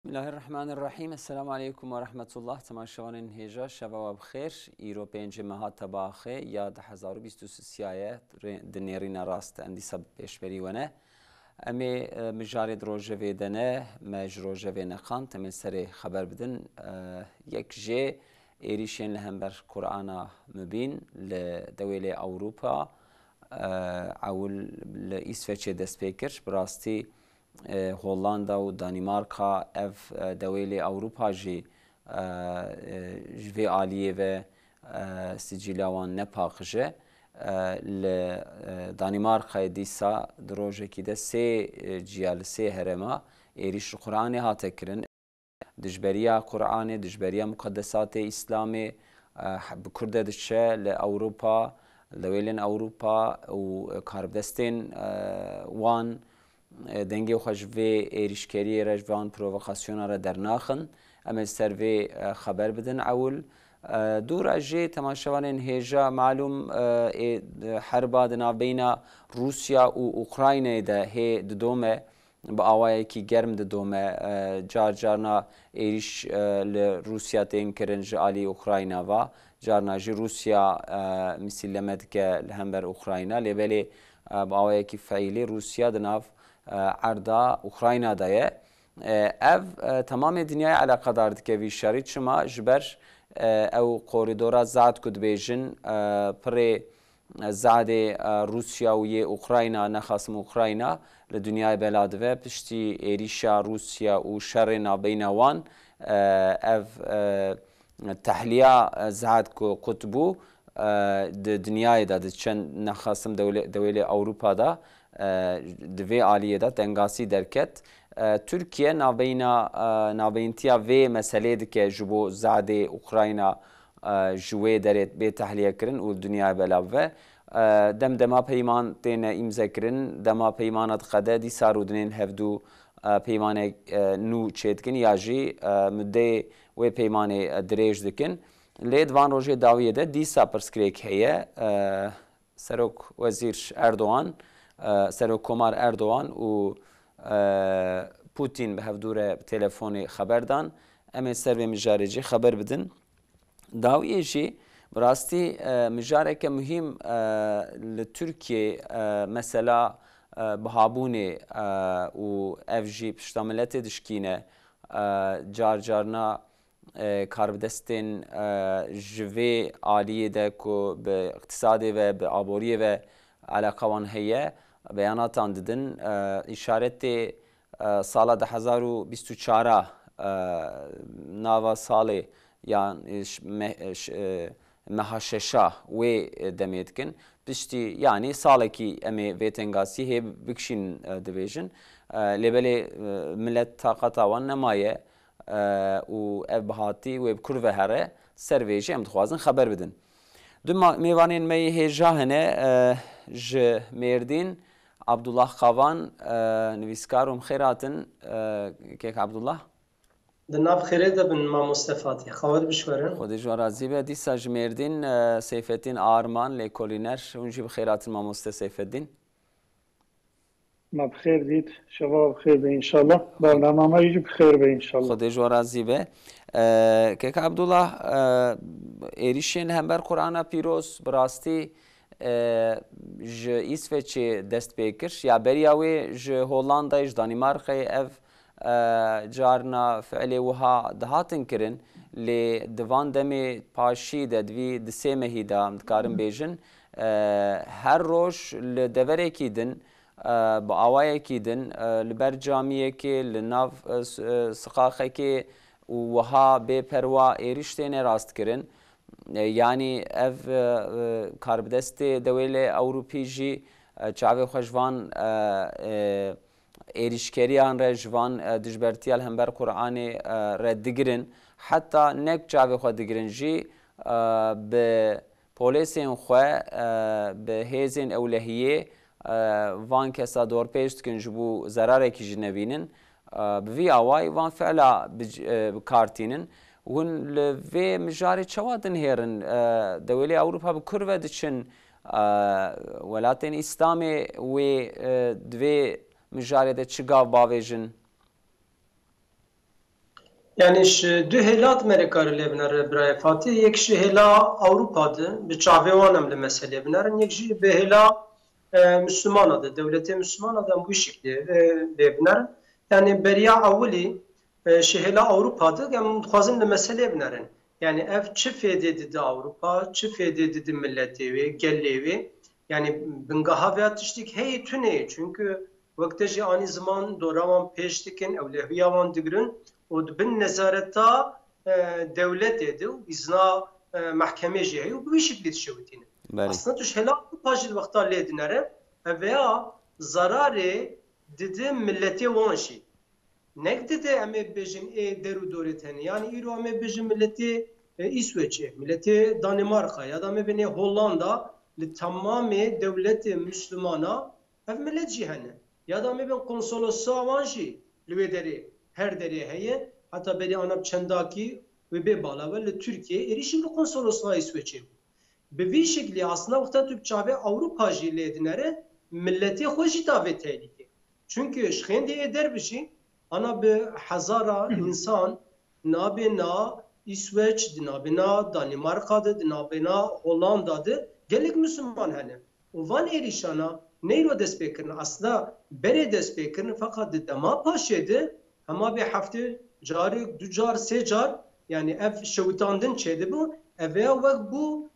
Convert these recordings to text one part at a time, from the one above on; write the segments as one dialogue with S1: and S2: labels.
S1: بسم الله الرحمن الرحیم. السلام علیکم و رحمت الله. تماشاوان هیجا شباب بخیر. ایرو پنج ماه تباخه یا 2023 دنیرین راست اندی سب پیشبری ونه. امی مجارد روجه دنه مج روجه نخان تمن سر خبر بدن یک جه ایریشین لهمبر قرآن مبین لدوله اوروبا اول لإسفچه دست پیکر براستی هولندا و دانمارکا اف دوله اوروبا جی جوی عالیه و سجیلوان نپاخجه دانمارکا دیسا دروجه کی ده سه جیال سه هرما ایریش قرآن هاته کرن دجبریا قرآن دجبریا مقدسات اسلامی بکرده دشه لأوروبا لویلن اوروبا و کاربدستین وان دنگی خوش و ایریشکری رجوان پرووکاسیون را در ناخن اما سر و خبر بدن اول دور اجی تماشاوان هیجا معلوم حرب دنا بین روسیا و اوکراین ده هی دومه با آوایی کی گرم دومه جار جارنا ایریش لروسیا تین کرنج علی اوکراین و جارنا جی روسیا مسلمت که لهمبر اوکراین لیبلی با آوایی کی فعلی روسیا دناف عرضه اوکراین دایه اف تمام دنیای علاقه دارد که وی شرط شما جبر او کوریدورا زاد کد بیجن پر زاد روسیا و اوکراین نخاسم اوکراین لدنیای بلاد و پشتی ایریشا روسیا و شر نابینوان اف تحلیه زاد قطبو دنیای داد چند نخاسم دوله اوروبا دا دوی عالیه دا تنگاسی درکت ترکیه نابینتیا و مسئله که جبو زاد اوکراین جوی درت به تحلیه کرن و دنیا بلاوه دما پیمان تین امضا کرن دما پیمانات قده دی سارودنین هفدو پیمان نو چید کن یا جی مده و پیمان دریج دکن لید وان روژه داویه ده دیسا پرسکریک هیه سروک وزیر اردوغان سروک کمار اردوغان و پوتین به هفدور تلفن خبر دان اما سر به مجارجی خبر بدن داویه جی براستی مجاره که مهم لترکیه مثلا بهابونه و اف جی پشتاملت دشکینه جار جارنا کاربدستین جوی عالیه ده که به اقتصادی و به آبوریه و علاقه وان هیه بیانات دیدن اشارت سال 2024 نوا سال yani مهاششا و دمید کن پشتی یعنی سالی که امی ویتنگاسی هی بکشین دویژن لبلی ملت طاقت آوان نمایه و ابهاتی و بکر و هره سرویجی ام دخوازن خبر بدن دو میوانین می هیجا هنه ج مردین عبدالله خوان نویسکارم خیراتن که عبدالله
S2: دناب خیره دبن ما مصطفاتی خواهد بشورن
S1: خودش ورازی به دیسا جمردین سیفتین آرمان لیکولینر اونجی بخیرات ما مست سیفتین
S3: ما بخیر دید شما بخیر به انشالله برنامه ما یجی بخیر به انشالله
S1: خودش ورازی به که عبدالله ایریشین همبر قرآن پیروز براستی ج اسفچ دست پیکرش یا بریاوی ج هولندا ج دانمارک اف جارنا فعلی وها دهاتن کرن لی دوان دمی پاشی ددوی دسه مهیدا مدکارم بیجن هر روش لدوره کیدن با آوای کیدن لبر جامعه که لناف سقاقه که وها به پروا ایرشتین راست کرن یعنی اف کاربدست دوله اوروپی جی چاوی خوشوان ایریشکریان رجوان دجبرتیال همبر قرآن ردگرن حتی نک چاوی خود دگرن جی به پولیسین خواه به هیزین اولهیه وان کسا دور پیشت کن جبو ضراره کی جنبینن بوی آوای وان فعلا بکارتینن ون لوی مجاری چوادن هیرن دولی اوروپا بکروه دچن ولاتین اسلامی و دوی مجاری ده چگاو باویجن
S2: Yani dü helat merekar levner biraya Fatih yek ji hela Avrupa'dı bir çavevanım le mesele binarin yek ji be hela Müslüman adı devleti Müslüman adı bu şekilde levner yani beriya avuli şehela Avrupa'dı yani xwazin le mesele binarin yani ev çi feyde dedi Avrupa çi feyde dedi milleti gellevi yani bingaha ve tiştik hey tüne çünkü vakti ani zaman doravan peştikin evleviyavan digrin و دبن نظارتا دولت ده و izna mahkeme jihe و bu şekilde şevtine. Aslında tuş helal pajil vakta ledinere veya zararı dedi milleti vanşi. Nek dedi eme bejin deru doreteni yani iro eme bejin milleti İsveç'e, milleti Danimarka ya da eme beni Hollanda li tamamı devleti Müslümana ev millet cihane ya da eme ben konsolosa vanşi lüvederi her deriye heye hatta beri anap çendaki ve be balavel Türkiye erişim konsolosluğa İsveç'e. Be bir şekilde aslında vakta Türkçe ve Avrupa jiledinere milleti hoş davet tehlike. Çünkü şendi eder bir şey ana be hazara insan nabena İsveç, nabena Danimarka'da, nabena Hollanda'da gelik Müslüman hani. O van erişana neyro despekirin aslında bere despekirin fakat dema paşedi ama bir hafta cari, ducar, secar yani ev şevitandın çeydi bu veya vak bu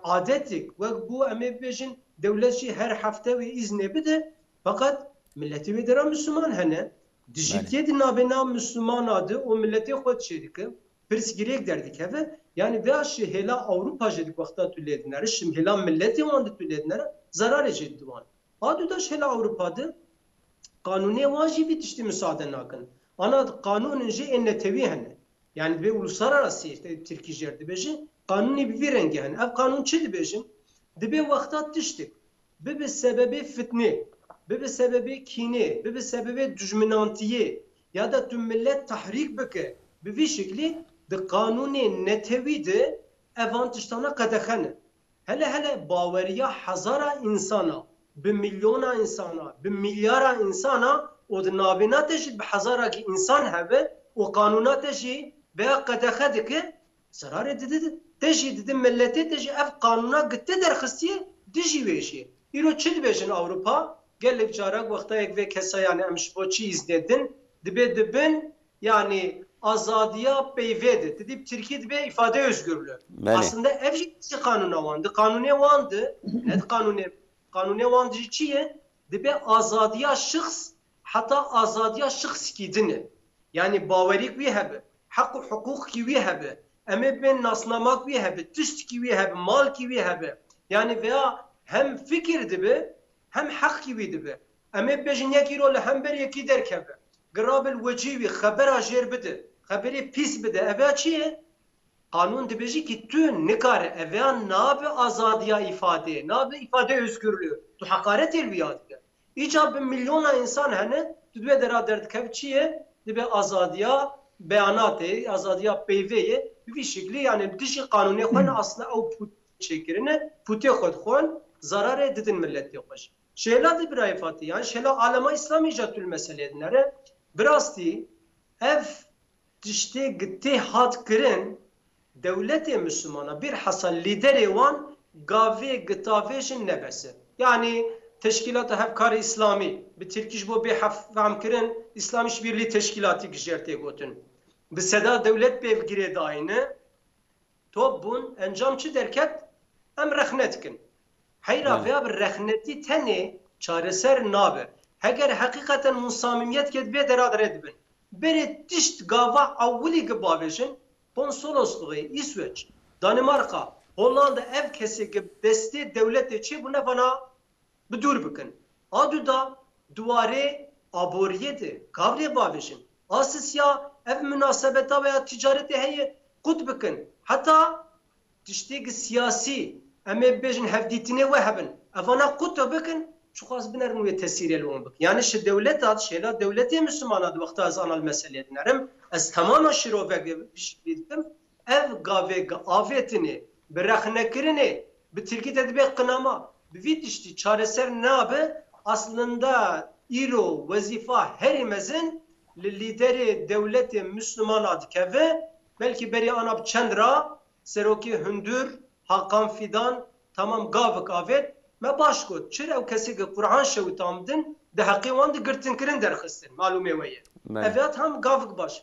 S2: adetik vak bu emebejin devletçi her hafta ve izne bide fakat milleti ve dera Müslüman hani dijitiye dinabena Müslüman adı o milleti xod şeydi ki pers girek derdik heve yani veya hela Avrupa jedik vakta tülledinler şimdi hela milleti vandı tülledinler zarar ecedi van adı da hela Avrupa'dı kanuni vacibi tişti müsaade nakın ana kanunun je enne tevihen yani bir uluslararası işte Türkiye beji kanuni bir rengi hani ev kanun çedi bejin dibe vakta tiştik bir sebebi fitne bir sebebi kine bir sebebi düşmanantiye ya da tüm millet tahrik beke bir şekli de kanuni netevide evantiştana kadehane hele bavariya hazara insana bir milyona insana bir milyara insana o da nabina teşi bir hazara ki insan have o kanuna teşi veya kadehe de ki zarar edildi teşi dedi millete teşi ev kanuna gitti derxistiye dişi veşi İro çil beşin Avrupa gelip çarak vakta ek ve kesa yani emişboçi izledin dibin yani azadiya peyvedi dedip Türkiye dibe ifade özgürlüğü. Aslında ev şey kanuna vandı. Kanune vandı. Evet kanune vandı çiye dibe azadiya şahs hatta azadiya şahs kidine. Yani baverik vi hebe. Hakkı hukuk ki vi hebe. Eme ben nasnamak vi hebe. Tüst ki vi hebe. Mal ki vi hebe. Yani veya hem fikir dibe hem hak gibi dibe. Eme bejin yeki rol hem ber yeki derkebe. Grabil vecivi habera jer bide. Haberi pis bide. Eve çiye? Kanun dibeci ki tu nikare eve nabe azadiya ifade. Nabe ifade özgürlüğü. Tu hakaret elviyatı. İcab milyona insan hani dibe dera derdik ev çiye? Dibe azadiya beyanatı, azadiya peyveye bir şekilde yani dişi kanuni xon aslında o put çekirine puti xod zarar edin millet yokuş. Şeyla de bir ayfati yani şeyla alema İslamiyatül meselelere birasti ev işte gitti hat kirin devleti Müslümana bir hasal lideri van gavi gitafeşin nebesi. Yani teşkilat-ı hevkar İslami bir Türkiş bu bir hafam kirin İslam İşbirliği Teşkilatı gişerte gotun. Bir seda devlet bevgire daini to bun encamçı derket em rehnetkin. Hayra veya bir rehneti teni çareser nabe. Eğer hakikaten musamimiyet kedbe derader edibin. Beri tişt gava avvuli gıbavejin konsolosluğu İsveç, Danimarka, Hollanda ev kesi gibi desti devlet içi bu ne bana bir dur bakın. Adı da duvare aboriyeti kavre bavejin. Asisya ev münasebeta veya ticareti heye kut bakın. Hatta tişteki siyasi eme bejin hevditine ve hebin. Evana kut bakın. Çok az binerim ve tesireli olmak. Yani şu devlet adı şeyler devleti Müslüman adı vakti az anal mesele dinlerim. Ez tamamen şirove bildim. Ev gave afetini, bıraknekirini, bir Türkiye tedbir kınama, bir vitişti çareser ne abi? Aslında iro vazifa herimizin لللیدر دولت مسلمان دکوه بلکه بری آناب چند را سروکی هندور حقان فیدان تمام گاوک آوید ما باش کد چرا او کسی که قرآن شوی تامدن ده حقی وان ده گرتن کرن درخستن معلومه ویه اویات هم گاوک باش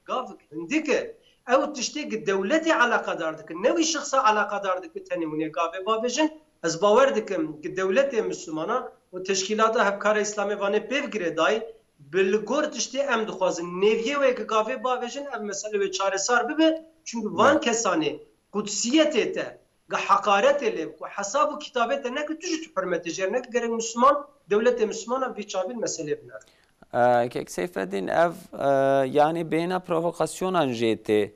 S2: گاوک هندی که او تشتی که دولتی علاقه داردک نوی شخصا علاقه داردک تنمونه گاوه بابجن از باور دکم که دولت مسلمانا و تشکیلات همکار اسلامی وانه بفگره دای بلگور تشتی ام دخوازن نویه و که گاوه بابجن ام مسئله و چاره سار ببه چونکه وان کسانی قدسیت ته که حقارت لیب و حساب و کتابت نه که توجه تو حرمت جر نه که گرگ مسلمان دولت مسلمان وی چابیل مسئله بنار
S1: که سیف الدین اف یعنی بینا پرووکاسیون انجیته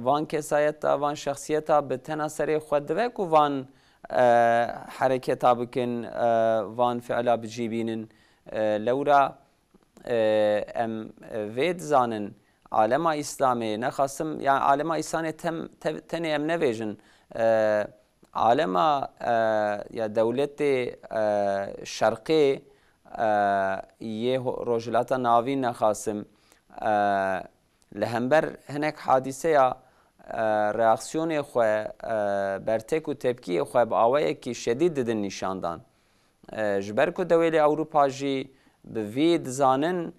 S1: وان کسایت وان شخصیت به تناسری خود و کو وان حرکت بکن وان فعلا بجیبینن لورا ام وید زانن عالم اسلامی نخواستم يعني عالم اسلامی تنی ام نویجن عالم یا دولت شرقی یه رجلات ناوی نخواستم لهمبر هناك حادثه رياكسيون خو برتك و تبكي خو باويه کی شدید ددن نشاندان جبر کو دوله اوروپا جی بوید زانن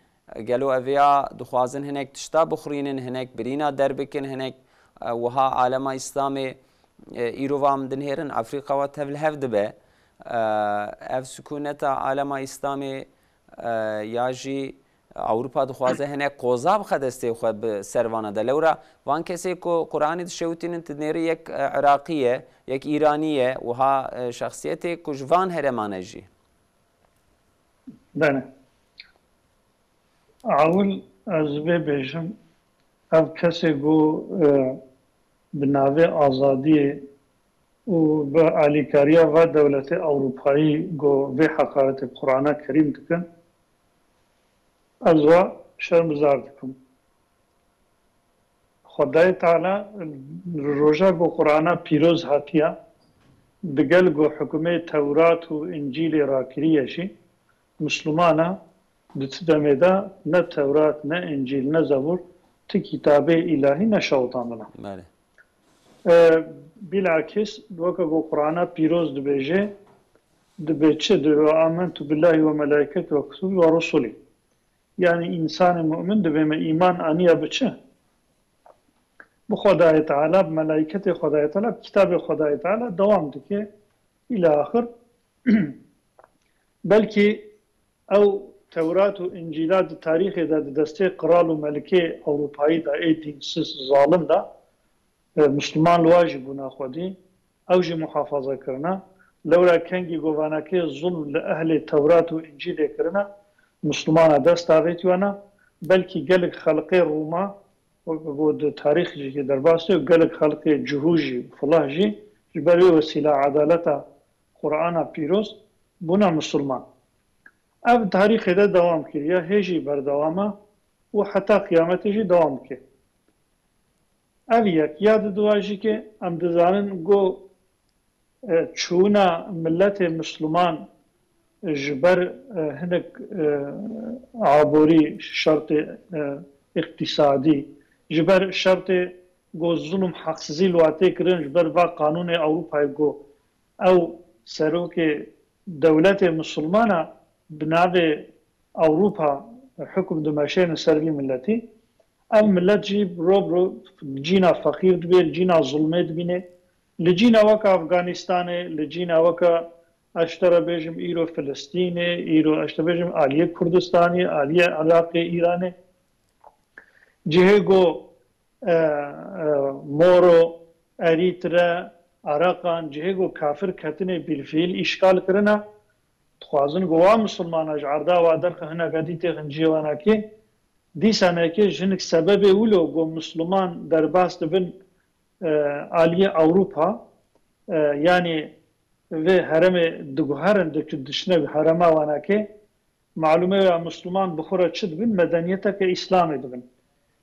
S1: قالوا افيا دخوازن هناك تشتا بخرينن هناك برينا دربكن هناك وها عالم اسلامي ايروام دنهرن افريقيا وتهل هفدبه اف سكونت عالم اسلامي ياجي اوروپا دخوازه هناك قوزاب خدسته خو سروانه دلورا وان كسي كو قران دشوتين تنيري يك عراقيه يك ايرانيه وها شخصيتي كجوان هرمانجي
S3: بله اول از بيجم اف كسي جو بناوه آزادی و به علیکاریا و دولت اروپایی گو به حقارت قرآن کریم دکن از و شرمزار دکم خدای تعالی روژا گو قرآن پیروز هاتیا دگل گو حکومه تورات و انجیل راکریشی مسلمانا دتدمدا نه تورات نه انجیل نه زبور تی کتاب الهی نه شوطاننا
S1: بله
S3: بالعكس وكا قرآن بيروز دبيجي دبيتشي دبي آمنت بالله وملائكته وكتبه ورسله يعني إنسان مؤمن دبي ما إيمان آنيا بتشه بخدای تعالی بملائكته خدای تعالی بكتاب خدای تعالی دوام دكي إلى آخر بلكي أو تورات و إنجيلات تاريخ دا دستي قرال و ملكي أوروبائي دا أي دين سيس ظالم دا مسلمان الواجب ناخودی اوج محافظه کرنا لولا کنگی گواناکی ظلم لأهل تورات و انجیل کرنا مسلمان دست آویت وانا بلکی گلک خلقی روما و تاریخ جی در باسته و گلک خلقی جهوجی فلاح جی جبری وسیله عدالتا قرآن پیروز بنا مسلمان اب تاریخ ده دوام کریا هجی بردوامه و حتی قیامت جی دوام کرد اویک یاد دواجی که ام دزانن گو چونا ملت مسلمان جبر هنک عبوری شرط اقتصادی جبر شرط گو ظلم حقسزی لواتی کرن جبر با قانون اوروپای گو او سروک دولت مسلمان بنابه اوروپا حکم دمشین سروی ملتی ام ملت جيب رو جينا فقير دبير جينا ظلمه دبينه لجينا وكا افغانستان لجينا وكا اشترى بيجم ايرو فلسطين ايرو اشترى بيجم آلية كردستاني آلية عراقي ايراني جهيگو مورو اريترا عراقان جهيگو كافر كتنه بالفيل اشكال کرنا تخوازن گوا مسلمان اجعردا وادرخ هنا قديته غنجيوانا كي دی سنه که جنک سبب اولو گو مسلمان در باست بن آلیه اوروپا یعنی و حرم دگوهرن دکت دشنه حرما وانا که معلومه و مسلمان بخوره چد بن مدنیتا که اسلامی دبن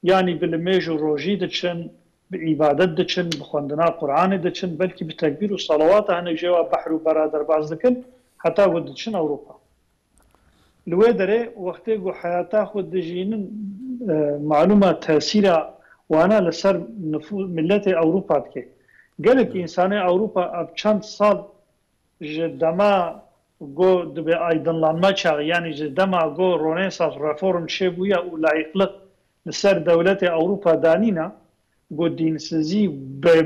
S3: یعنی بالمیج و روژی دچن به عبادت دچن بخوندنا قرآن دچن بلکه به تکبیر و صلوات هنه جوا بحر و برادر باز دکن حتی ود دچن اوروپا الوادرة وقتي جو حياته خود دجينن معلومة تأثيرها وانا لسر نفوذ ملت أوروبا تكي قالك إنسان أوروبا بچند سال جدما جو دبي أيضا لانما چاق يعني جدما جو رونيسانس رفورم شبويا ولايقلق لسر دولة أوروبا دانينا جو دين سزي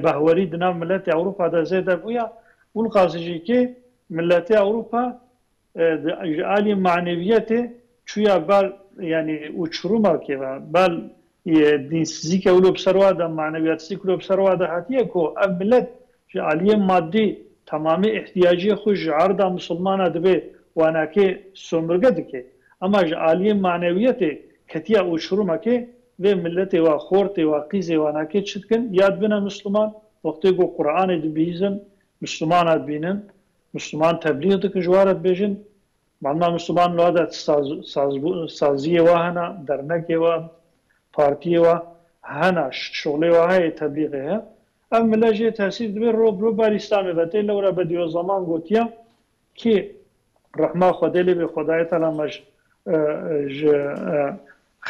S3: بهوري دنا ملت أوروبا دا زيدا بويا والقاسجي كي ملت أوروبا عالي معنويته شوية بال يعني وشروما كذا بال دين سزي كولو بسروا دا معنويات سزي كولو بسروا دا هاتيه كو ملت عالية مادي تمامي احتياجي خوش عرضا مسلمانا دبي وانا كي سومرگه دكي اما عالية معنويته كتيا وشروما كي ve milleti ve xorti ve qizi ve nakit çitkin yad bina Müslüman vakti go Kur'an dibizin Müslüman adbinin Müslüman tebliğ dik jwarat bejin manna Müslüman loada saziye ve hana dernek ve partiye ve hana şoğle ve hay tebliğ he em milaje tesir dibe rob İslam'ı ve tel ora bediyo zaman gotiya ki rahma xodeli be Xudaya Teala maj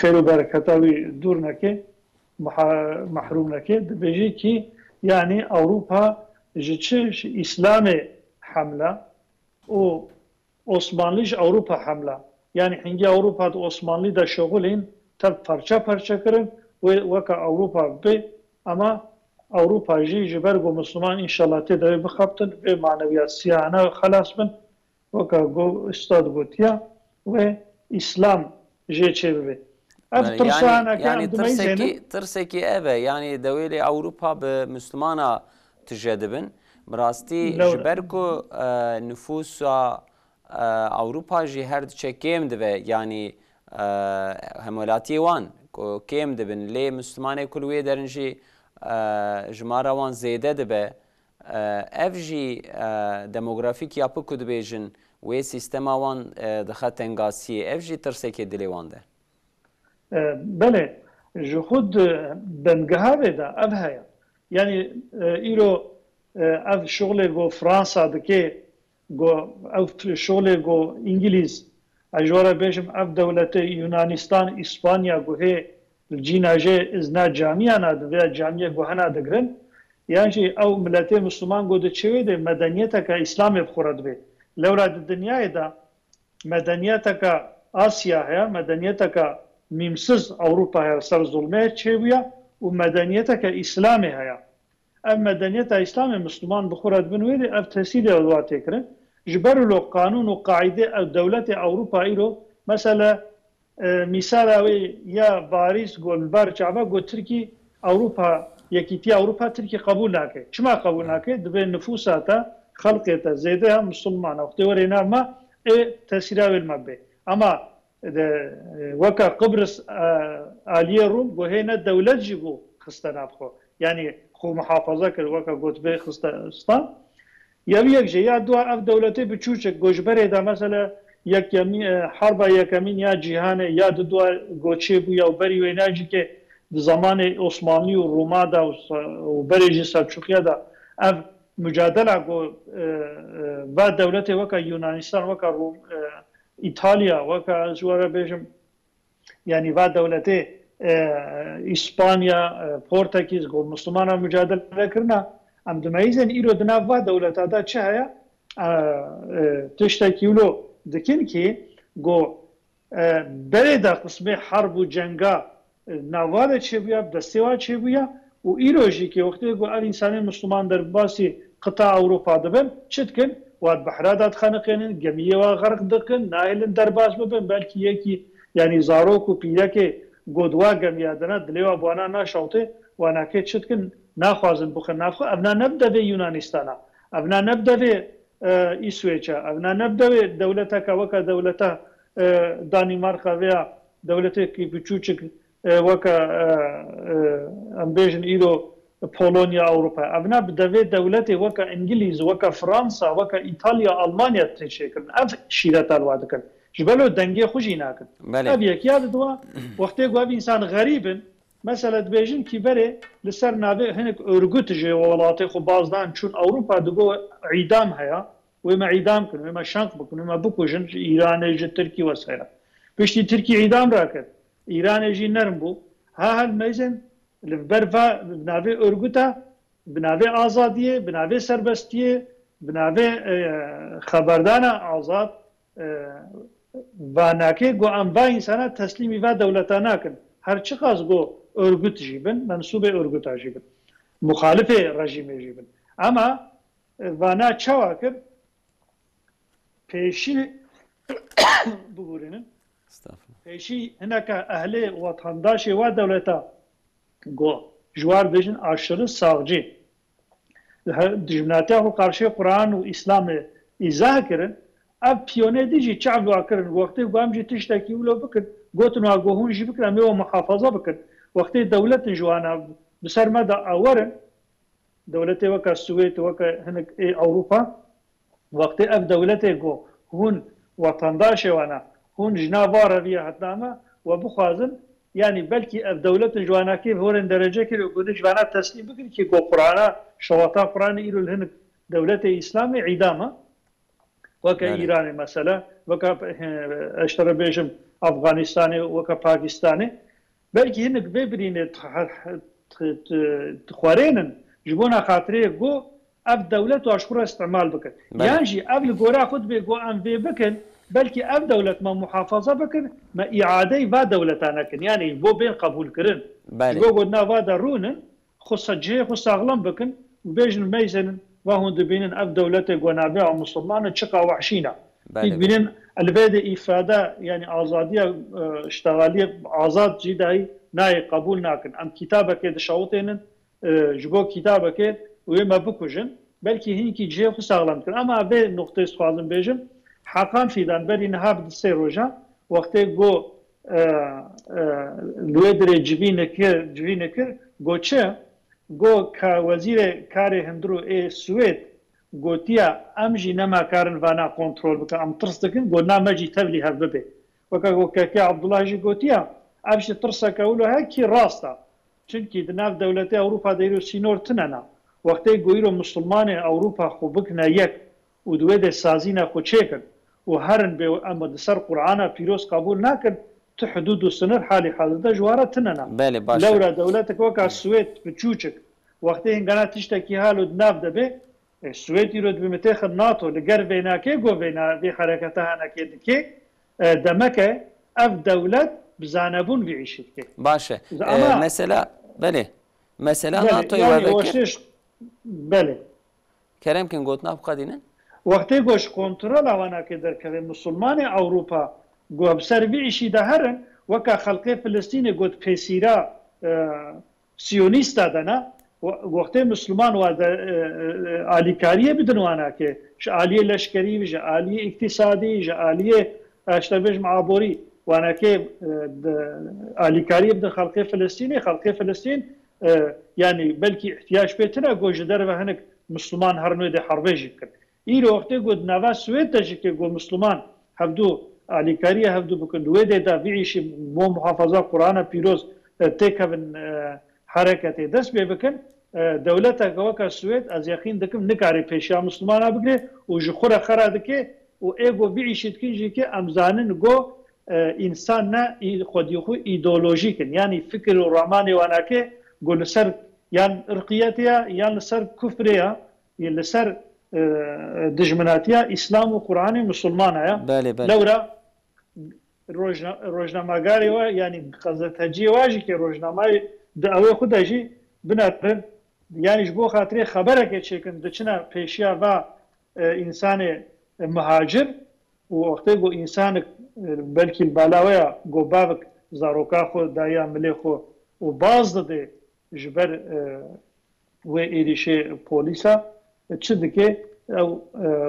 S3: خير وبركاته دور نكي محروم نكي بيجي كي يعني أوروبا جتش إسلامي حملة و عثمانليش أوروبا حملة يعني حينجي أوروبا عثمانلي دا شغلين تب فرشا فرشا كرن وكا أوروبا بي أما أوروبا جي جبرغو مسلمان إن شاء الله تدوي بخبطن في معنويات سياحنا خلاص من وكا جو استاد بوتيا وإسلام جي تشبه
S1: يعني ترسكي أبا يعني دولة أوروبا بمسلمانا تجدبن براستي جبركو نفوس أوروبا جي هرد كيم دبي يعني همولاتي وان كيم دبن لي مسلمانة كل ويدرنجي جمارة وان زيادة دبي أفجي ديموغرافيك يابو كدبيجن وي سيستما وان دخلت انغاسي أفجي ترسكي دلي وان ده
S3: بله جو خود بنگهاوه دا اف هيا يعني ايرو اف شغل جو فرنسا دكي جو اف شغل جو انجليز اجوره بيشم اف دولة يونانستان اسبانيا جو هي الجيناجي ازنا جامعة نادوية جامعة جو هنا دقرن يعني او ملتي مسلمان جو دچوه ده مدنيتك اسلام بخورد بي لورا الدنيا دا مدنيتك آسيا هيا مدنيتك ميمسز أوروبا هي سر ظلمات شوية ومدنيتها كإسلامي هي أما مدنيتها إسلامي مسلمان بخورات بنويري أف تسيدي أدوات يكرن جبروا له قانون وقاعدة أو دولة أوروبا إيرو مثلا مثال يا باريس قول بارجعبا قول تركي أوروبا يكيتي أوروبا تركي قبول ناكي شما قبول ناكي دبي نفوساتا خلقيتا زيدها مسلمان وقتورينا ما تسيرا المبي أما وكا قبرص آلية روم وهنا دولة جيبو خستنا بخو يعني خو محافظة كر وكا قوت بي خستان يبي يكجي يا دوا اف دولتي بچوچك گوشبره دا مثلا يك يمين حربا يكمين يا جيهان يا دوا گوچي بو يا بري ويناجي كي زمان عثماني وروما دا وبريجي سلجوقيا دا اف مجادله جو با دولتي وكا يونانستان وكا روم إيطاليا وكا زوارا بيجم يعني بعد دولتي إسبانيا بورتكيز قول مسلمانا مجادلة كرنا أم دميزن إيرو دنافا دولتا دا چهايا تشتاكيولو دكين كي قو بريدا قسمي حرب و جنگا ناوالا چه بيا دستيوا چه بيا و إيرو جي كي وقتی قو الإنساني مسلمان در باسي قطاع أوروبا دبن چتكن واد بحرادات خانقين جميع وغرق دقن نايلن درباس ببن بلكي يكي يعني زاروك وبيلكي قدوا جميع دنا دليوا بوانا ناشوتي وانا كي تشتكن ناخوازن بخن نافخو ابنا نبدا في يونانستانا ابنا نبدا في إسويتشا ابنا نبدا في دولتك وكا دولتا دانماركا ويا دولتك بچوچك وكا امبيجن إيرو بولونيا أوروبا أبنا بدأ دولتي وكا إنجليز وكا فرنسا وكا إيطاليا ألمانيا تشكل أف شيرات الوادكن جبلو دنجي خوجيناكن أبي كياد دوا وقت يقول إنسان غريب مثلا بيجن كبره لسر نابه هناك أرجوت جي ولاتي خو بازدان چون أوروبا دقو عيدام هيا وما عيدام كن وما شنق بكن وما بكوجن إيران يجي تركي وسائل بشتي تركي عيدام راكن إيران يجي نرم بو ها هالميزن البرفا بنافي أرجوتا بنافي آزادية بنافي سربستية بنافي خبردانا آزاد واناكي جو أنبا إنسانا تسليمي و دولتانا كن هر چقاس جو أرجوت جيبن منسوب أرجوتا جيبن مخالف رژیم جیبن اما وانا چوا کرد پیشی بگورینن پیشی هناك اهل وطنداش و دولتا گو جوار بجن aşırı sağcı دجمناتیا و karşı Kur'an و İslam izah kirin ev piyonedici çavlu kirin vakti gamci tişteki ulo bikir gotun و گوهون جی بکر امی و محافظه بکر وقتی دولت جوانا بسر مدى اورن دولتي وكا السويد وكا هناك اوروبا وقت اف دولتي جو هون وطنداش وانا هون جنافارا فيها حتى وبخازن يعني بلكي اف دولة جوانا كيف هون درجه كي يقول جوانا تسليم بكر كي جو قرانا شواطا قرانا يلو هناك دولتي اسلامي عدامه وكا ايراني مثلا وكا اشترى بيجم افغانستاني وكا باكستاني بلكي هناك بيبرين تخوارينن جبونا خاطري جو اف دولت واشكرها استعمال بكن يعني اف الجورا خد بيجو ام في بكن بلكي اف دولت ما محافظه بكن ما اعاده با دولتانا كن يعني بو بين قبول كرن جو قلنا با درونن خص جي خص اغلم بكن وبيجن ميزن وهون دبينن اف دولت جونابع مسلمان تشقا وحشينا بينن البدا افاده يعني ازاديه اشتغاليه ازاد جداي ناي قبول ناكن ام كتابك دشوتين جبو كتابك وما بكوجن بلكي هيك جي خو ساغلام كن اما به نقطه سوازم بيجم حقان في دان بري نهاب السيروجا وقت جو لودر جبينك گوچه گو کا وزیر کار هندرو ای سوید گوتیا امجی نما کارن وانا کنترل بک ام ترس دکن گو نامجی تبلی هر ببه وکا گو که عبدالله جی گوتیا امجی ترسا کولو هکی راستا چونکی دناف دولتی اوروپا دیرو سینور تننا وقتی گویرو مسلمان اوروپا خو بکنا یک و دوید سازینا خو چیکن و هرن به اما دسر قرآن پیروز قبول نکن تو حدود و سنر حالی حاضر جواره تننا
S1: بله باشه
S3: لورا دولتك وكا السويد بتشوشك وقتی هنگانا تشتكي حالو دناف دبه السويد يرد بمتاخد ناتو لقر بينا كي قو بينا دي حركتها نكي دكي دمكه اف دولت بزانبون بيعيشت كي
S1: باشه مثلا بله مثلا ناتو
S3: يعني وشتش بله
S1: كريم كن قوتنا بقادينا
S3: وقتی گوش کنترل وانا که در که مسلمان اوروپا گو بسر بیشی دهرن وکا خلق فلسطین گوت پیسیرا سیونیست دادنا وقتی مسلمان و آلیکاریه بدن وانا که آلیه لشکری و آلیه اقتصادی و آلیه اشتباج معابوری وانا که آلیکاریه بدن خلق فلسطین يعني بلكي احتياج بيتنا گوش در و هنك مسلمان هر نوع ده حربه جيكن ایرو وقتی گود نوا سوید تجی که گو مسلمان هفدو آلیکاریه هفدو بکن دویده دا بیعیشی مو محافظه قرآن پیروز تکبن حرکت دست بی بکن دولتا گوکا سوید از یقین دکم نکاری پیشیا مسلمان ها بگره و جخور خرا دکه و ایگو بیعیشید کنجی که امزانن گو انسان نا خودی خو ایدولوژی کن یعنی فکر و رامان وانا که گو لسر یان ارقیتیا یان لسر کفریا یان لسر دجمناتيا اسلام وقران مسلمان يا لورا روجنامه‌گاری و يعني قزتجي واجي كي روجنامه دعوه خداجي بناتن يعني جبو خاطري خبره كي چكن دچنا پیشیا و انسان مهاجر وقتی گو انسان بلکي البلاويا گو بابك زاروكا خو دايا مليخو وباز ده جبر و ايريشه پوليسا چدکه او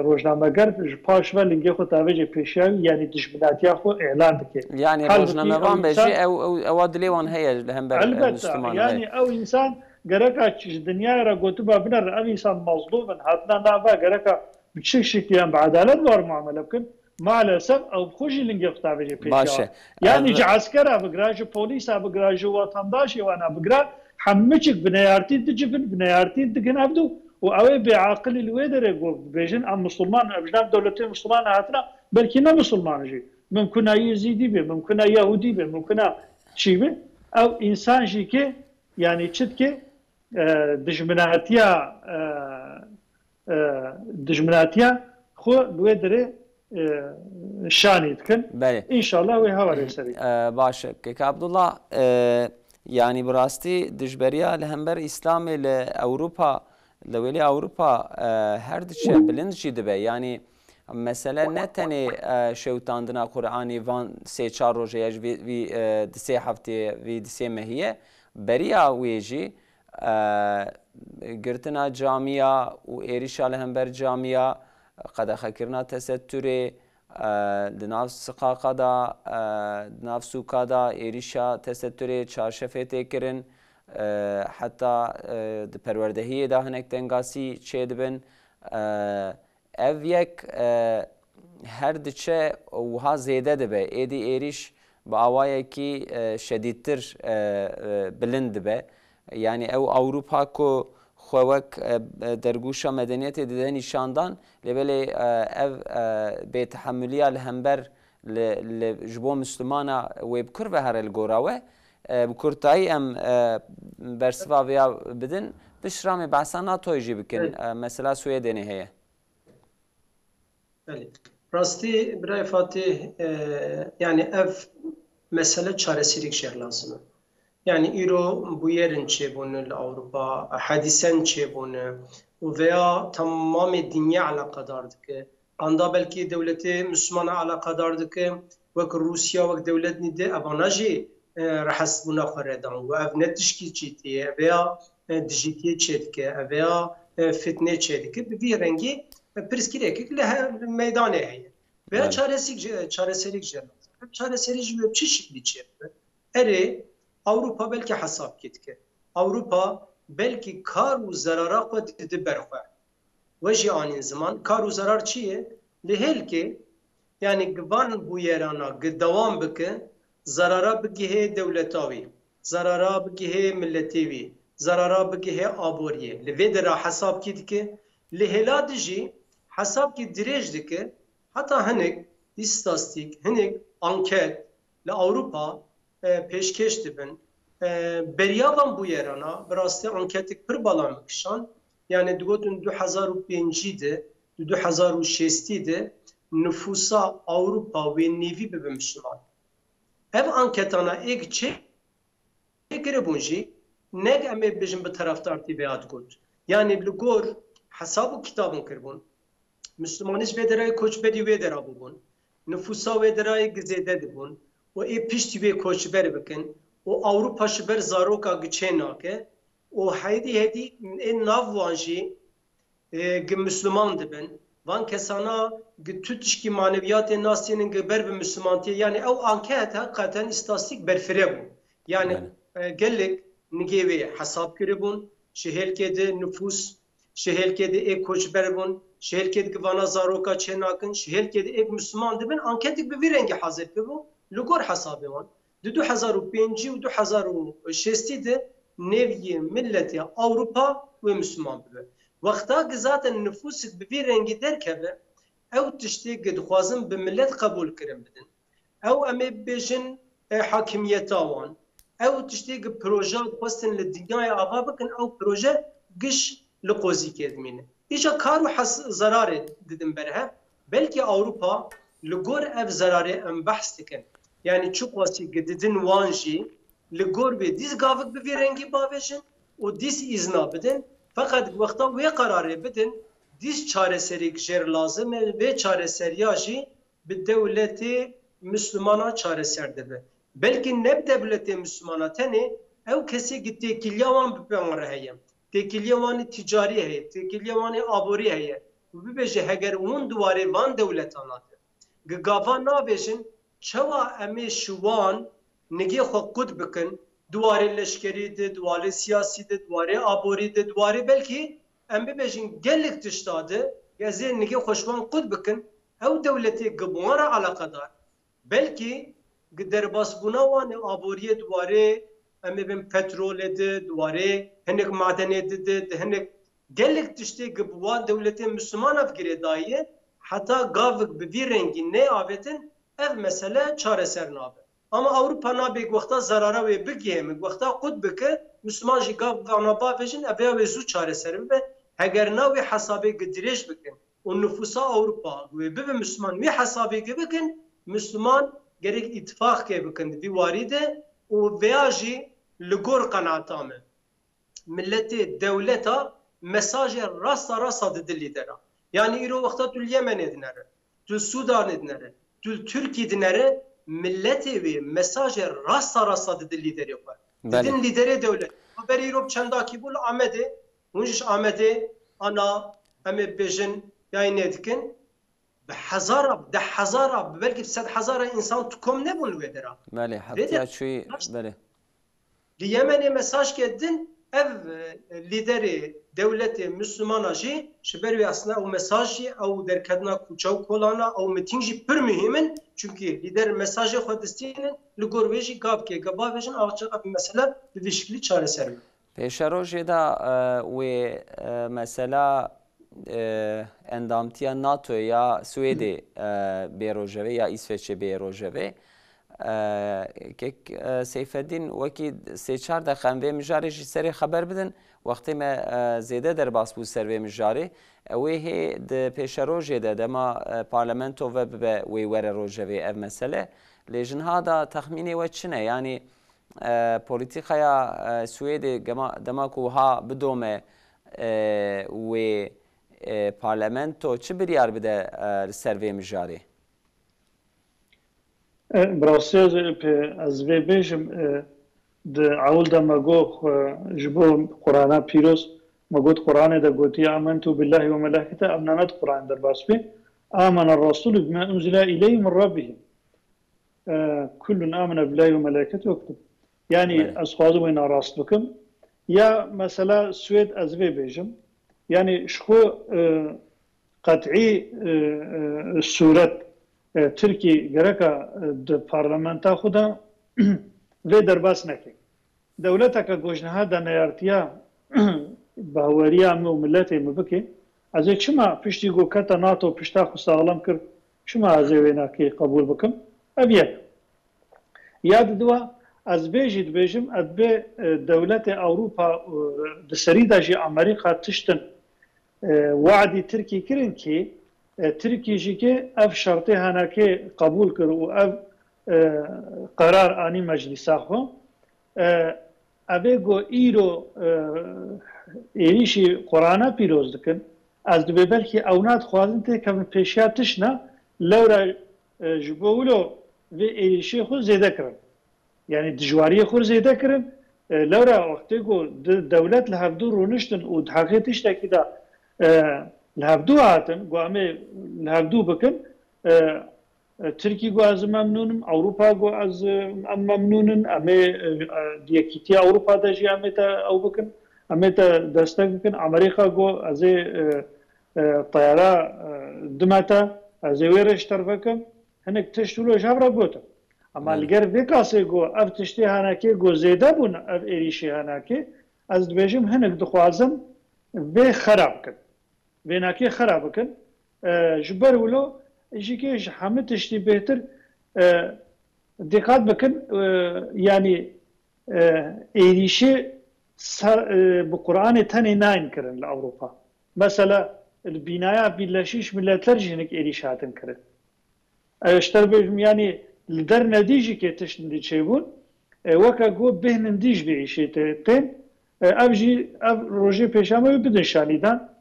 S3: روزنامه‌گر پاش و لینگه خو تاویج پیشاوی یعنی دشمناتیا خو اعلان دکه
S1: يعني روزنامه وان بيجي او ادلي وان هي لهم
S3: المجتمع يعني او انسان گرکا دنیا را گوتبا بنر او انسان مظلوم حتنا نابا گرکا بشكل بعدالت وار معامله بكن مع الاسف او بخوجي لینگه خو تاویج پیشاوی يعني عسكر بگراج پلیس بگراج وطنداش وانا بگرا حمچك بنيارتي دجبن بنيارتي دگن ابدو وأوي بعقل الويدر يقول بيجن أم مسلمان أبجناب دولتين مسلمان هاتنا بلكي نا مسلمان جي ممكن يزيدي به ممكن يهودي به ممكن شي به أو إنسان جي كي يعني تشتكي دجمناتيا خو الويدر شاني تكن إن شاء الله ويهاوري سري
S1: باشه که عبدالله يعني براستي دجبريا لهمبر إسلامي لأوروبا لولي أوروبا هر دشة بلند شي دبي يعني مثلا نتني شوتاندنا قرآني فان سي چار روجه في دسي هفته في دسي مهيه بريا ويجي قرتنا جامعة وإيريشا لهمبر جامعة قد خكرنا تستري دناف سقاقا دا دناف سوكا دا إيريشا تستري چارشفه تكرن حتى د پروردهی دا هنک تنگاسی چه دبن اف یک هر دچه وها زیده دبه ایدی ایریش با آوائه کی شدیدتر بلند دبه يعني او اوروبا کو خوک درگوشا مدنیت دیده نشاندان لبلی او بتحملیه لهمبر لجبو مسلمانا ويبكر بهر الجوراوه بكرتاي ام برسوا ويا بدن بشرامي بعسانا تويجي بكن مثلا سويدني هي
S2: راستي براي فاتي يعني اف مسألة çaresilik شير لازم يعني ايرو بويرن چيبون الاوروبا حديثا چيبون ويا تمام الدنيا على قداردك عندا بلكي دولتي مسلمانة على قداردك وك روسيا وك دولت ندي اباناجي راح حسبونا خردان و نتشكي چيتي ويا ديجيتي چيتك ويا فتنه چيتك بي رنگي پرسكريك لها ميدان هي ويا çaresizlik çaresizlik بچه شكلي چيت اري اوروبا بلكي حساب كيتك اوروبا بلكي كار و زرارا قد تدبرخوا وجي آنين زمان كار و زرار چيه لهلكي يعني قبان بويرانا قد دوام بك زرارا بگیه دولتاوی زرارا بگیه ملتیوی زرارا بگیه آبوریه لوی در حساب کید که لهلا دجی حساب کی دریج دکه حتی هنگ استاتستیک هنگ انکت لأوروپا پیشکش دبن بریاوان بویرانا براستی انکتک پر بالا مکشان yani دوگotun 2005'de 2006'de nüfusa Avrupa ve nevi be Müslüman ev anketana ek çekere bunji neg eme bejim be taraftar tibiyat gut yani blugor hesabı kitabın kırbun Müslümanız ve deray koçbedi ve derabun nüfusa ve deray gizede dibun o pişti ve koçber bekin o Avrupa şber zaroka gçenake o hedi en navvanji Müslüman dibin van kesana tutuşki maneviyat nasinin geber ve Müslümantiye yani o anket hakikaten istatistik berfire bu. Yani gellik nigevi hesap kiribun, şehirkede nüfus, şehirkede ek koçberbun, şehirkede gvana zaroka çenakın, şehirkede ek Müslüman dibin anketik bir rengi hazır bu. Lugor hesabı var. 2005 ve 2006'de nevi milleti Avrupa ve Müslüman bir. وقتا zaten nüfus bir rengi derkebe ev tişti gidxwazin bi millet kabul kirin bidin ev em bejin hakimiyet awan ev tişti gi proje xwestin li dünyaya ava bikin ev proje giş li qozî kedmîne îja kar û zararê didin berhe belki Avrupa li gor ev zararê em behs dikin yani çi qasî didin wan jî li gor bê dîs gavik bi vî rengî bavêjin û dîs îzna bidin fakat vakta ve kararı bidin diz çareserik jer lazım ve çareseriya jî bi devleti Müslümana çareser dibe. Belki ne devleti Müslümana tene ev kesi gitti kilyavan bi peygamber heye. Tekilyavanı ticari heye, tekilyavanı abori heye. Bu beje heger un duvarı van devlet anadı. Gava nabejin çava eme şuvan negi xud bikin duvarı leşkeri de, duvarı siyasi de, duvarı abori de, duvarı belki em bibejin gellik tiştadı, gezin nigi hoşvan kud bikin, ev devleti gıbunara alakadar. Belki derbas buna vane aboriye duvarı, em bin petrol de, duvarı, henek madeni de, henek gelek tiştê bi wan dewletên Müslüman ev girê daye heta gavik bi vî rengî neavetin ev mesele çareser nabe. Ama Avrupa nabe wexta zarara wê bigihê min wexta qut bike Müslüman jî gav vana bavêjin ev wê zû çareser bibe heger navê hesabê dirêj bikin û nüfusa Avrupa wê bibe Müslüman wê hesabê bikin Müslüman gerek ittifaqê bikin vî warî de û veya jî li gor qenaata me milletê dewleta mesajê rasta di dilî de ra. Yani îro wexta tu li Yemenê dinere, tu Sudanê dinere, tu Tirkiyê dinere milletê wê mesajê rasta di dilî derê xwe. Didin lîderê dewlet. Berî îro çendakî bû li Amedê, hûn ji Amedê ana em ê bêjin yayê nêdikin bi hezara, de hezara, belkî sed hezara insan tu kom nebûn li wê de ra.
S1: Belê, hetiya çûyî, belê.
S2: Li Yemenê mesaj kedin ev liderê dewletê Müslümana jî ji ber wê aslında ew mesaj jî ew derketina kûça û kolana ew miting jî pir mühim in çünkü lider mesajê xwe distînin li gor wê jî gavkê bavêjin ev mesele bi vî şiklî çareser bin.
S1: Pêşerojê da wê mesela endamtiya NATO ya Swêdê bêrojevê ya İsveçê bêrojevê kek Seyfeddin wekî sê çar deqe em vê mijarê jî serê xeber bidin wextê me zêde derbas bû ser vê mijarê wê hê di pêşerojê de dema parlamento ve bibe wê were rojevê ev mesele lê jinha da texmînê we çi ne yanî polîtîkaya Swêdê dema ku ha bidome wê parlamento çi biryar bide li ser vê mijarê?
S3: براستی از وی بیشم د اول د مگو جبو قرآن پیروز مگود قرآن د گوتی آمنتو بالله و ملائکته امنانت قرآن در باس بی آمن الرسول بما انزل الیه من ربه كل آمن بالله و ملائکته وكتب yani az خوازم اینا راست بکم یا مثلا سوید از وی بیشم yani şu قطعی صورت Türkiye gereka de parlamenta xuda ve derbas neke. Devleta ka gojnaha da neyartiya bawariya me û milletê me bike ez ê çima piştî goketa NATO pişta xwe sağlam kir çima ez ê wê nakê qebûl bikim ev yek. Ya diduwa ez bê jî dibêjim ez bê dewletê Ewropa di serî de jî Amerîka tiştin وعدی ترکی کرن که ترکی جی که اف شرطه هناکه قبول کرد و اف قرار آنی مجلسا خو اوه گو ایرو ایریشی قرآن پیروز دکن از دو بلکه اونات خوازن ته که پیشیاتش نه لورا جبولو و ایریشی خو زیده کرن یعنی دجواری خو زیده کرن لورا وقتی گو دولت لحفظو رونشتن و حقیقتش تا که دا لهبدو هاتن قوامي لهبدو بكن تركي قو از ممنونم اوروبا قو از ممنونن امي ديكيتيا اوروبا دا جي امي تا او بكن امي تا دستك بكن امريكا قو از طيارة دمتا از ويرش ترفكن هنك تشتولو جابرا قوتا اما لگر وكاسي قو اف تشتي هناكي قو زيدا بون اف ايريشي هناكي از دبيجم هنك دخوازم به خراب کن به ناکی خراب کن جبر ولو جیکه همه تشتی بهتر دقت بکن یعنی ایریشه bu Kur'an'ı tane nain kırın Avrupa. Mesela binaya Birleşmiş Milletler jinik erişatın kırın. İşte yani lider nedici ki tişindi çevun vaka go behnin dij bir işiten evji ev roje peşame bidin şanidan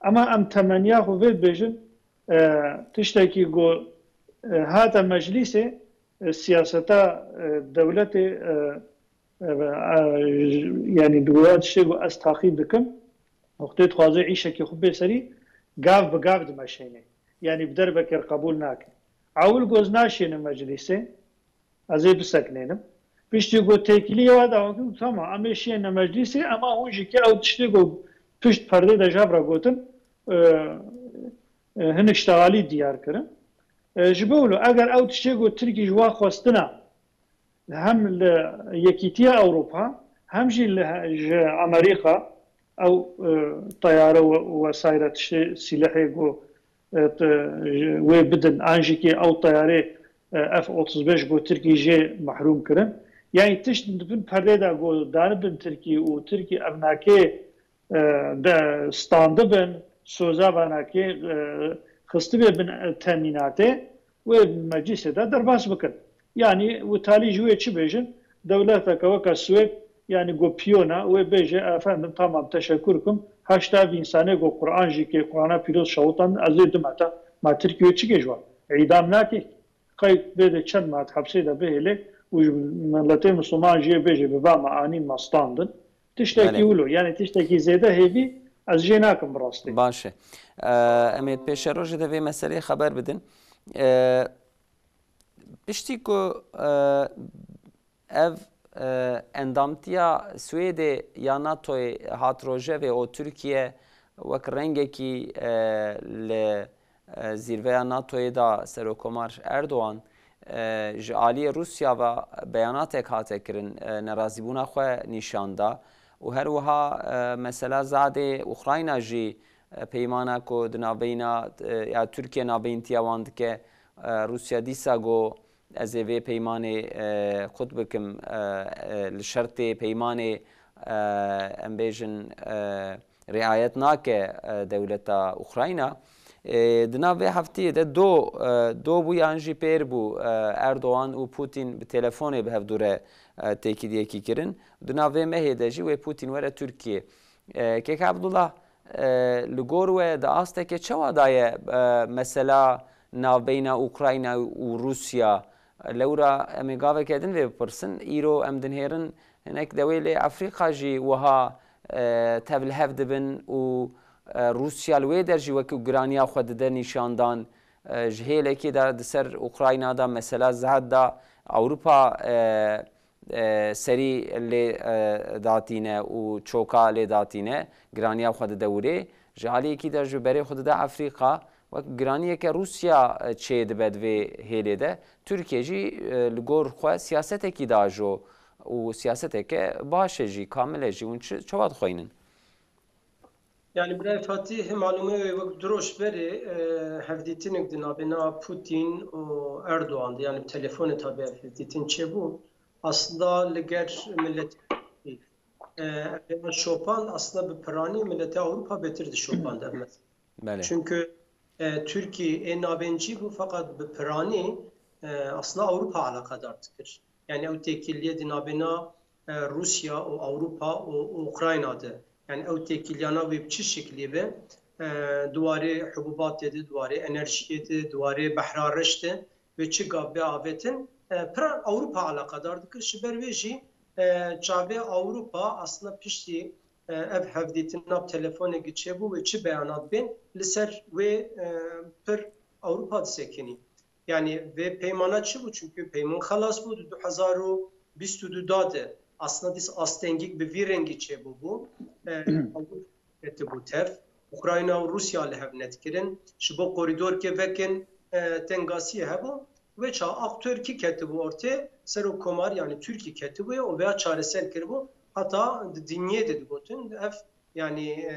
S3: ama am temenya xu ve bejin tişteki go hata meclise siyaseta devleti yani دوات شيء استاخي بكم وقت تخازي عيشه كي خو بسري قاف بقاف دمشيني يعني بدر بكر قبول ناك عول غوزناشين مجلسه ازي بسكنينم بيشتي go tekliye vada tamam ama şeyin meclisi ama honciki او tişti go pişt perde de jabra gotin هن اشتغالي ديار كرن جبولو اگر او تشتي go Türkiye jwa khostna هم يكيتيا اوروبا هم جي امريكا او طياره وسائر سلاحي جو وبدن انجي كي او طياره اف 35 جو تركي جي محروم كرن يعني تشت بن پرده جو داربن تركي وتركي ابناكي ده ستاندبن سوزا بناكي خستبه بن تاميناته ومجلس ده درباس بكن يعني وتالي جوي تشي بيجن دولتك وكا سويد يعني جو بيونا وبيجي افندم تمام تشكركم هاشتا انسانه جو قران جي كي قران بيروز شوطان ازيد ماتا ما تركيا تشي جوا اعدام ناكي قيد بده چند مات حبسي ده بهله وملتين مسلمان جي بيجي ببا معاني مستاندن تشتكي ولو يعني تشتكي زياده هيدي از جيناكم براستي
S1: باشه امید پیش روز دوی مسئله خبر بدن پشتی که اف اندامتیا سوئد یا ناتوی هات روژه و او ترکیه وک رنگی کی زیروه ناتوی دا سروکمار اردوان جعالی روسیا و بیانات هاته کرن نرازی بونا خواه نشانده و هر وها مثلا زاده اوکراینا جی پیمانه کو دنابینا یا ترکیه نابینتیا واند که روسیا دیسا گو از وی پیمانه خود بکم لشرط پیمانه امبیجن رعایت ناکه دولت اوکراینا دنابه هفته ده دو بوی انجی پیر بو اردوان و پوتین به تلفن به هفدوره تأکیدیه کی کرن دنابه مهده جی و پوتین وره ترکیه که عبدالله لگور و داسته که چه وادای مثلا نابین اوکراینا و روسیا لورا امگاوه کردن و بپرسن ایرو امدنهرن هناك دوله افریقا جی وها تبل هفد بن و روسیا لوی در جی وکو گرانیا خود ده نشاندان جهیله که در سر اوکراینا دا مثلا زهد دا اوروپا سری لی داتینه و چوکا لی داتینه گرانیا خود دوره جهالی که در جبری خود ده افریقا و گرانیه که روسیا چه دبد و هیله ده ترکیه جی لگور خواه سیاسته کی داجو و سیاسته که باشه جی کامله جی اون چه واد خوینن
S2: يعني براي فاتي معلومه وقت دروش بري هفديتينك دنابنا بوتين و اردوغان يعني بتليفون تابع هفديتين چه بو اصلا لگر ملت شوپان اصلا به پرانی ملت اروپا بهتر شوپان در مثلا
S1: بله
S2: çünkü Türkiye nabenci bu fakat به پرانی اصلا اروپا alakadardır. Yani o tekilliye dinabena Rusya o Avrupa o Ukrayna de. Yani o tekilliyana ve çi şekli ve duvarı hububat dedi, duvarı enerji dedi, duvarı bahrarış de ve çi gabbe avetin pran Avrupa alakadardır. Şiberveji çave Avrupa aslında pişti ev hevditin nab telefonu geçe bu ve çi beyanat bin liser ve per Avrupa sekini. Yani ve peymana çi bu çünkü peyman halas bu 2022 dadı. Aslında dis astengik bir virengi çe bu. Eti bu tef. Ukrayna ve Rusya ile hevnet kirin. Şu bu koridor ke vekin tengasiye hebu. Ve ça aktör ki keti bu ortaya. Sero komar yani Türkiye keti bu ya. O veya çaresel kiri bu. Hatta dinye dedi bu tün. Yani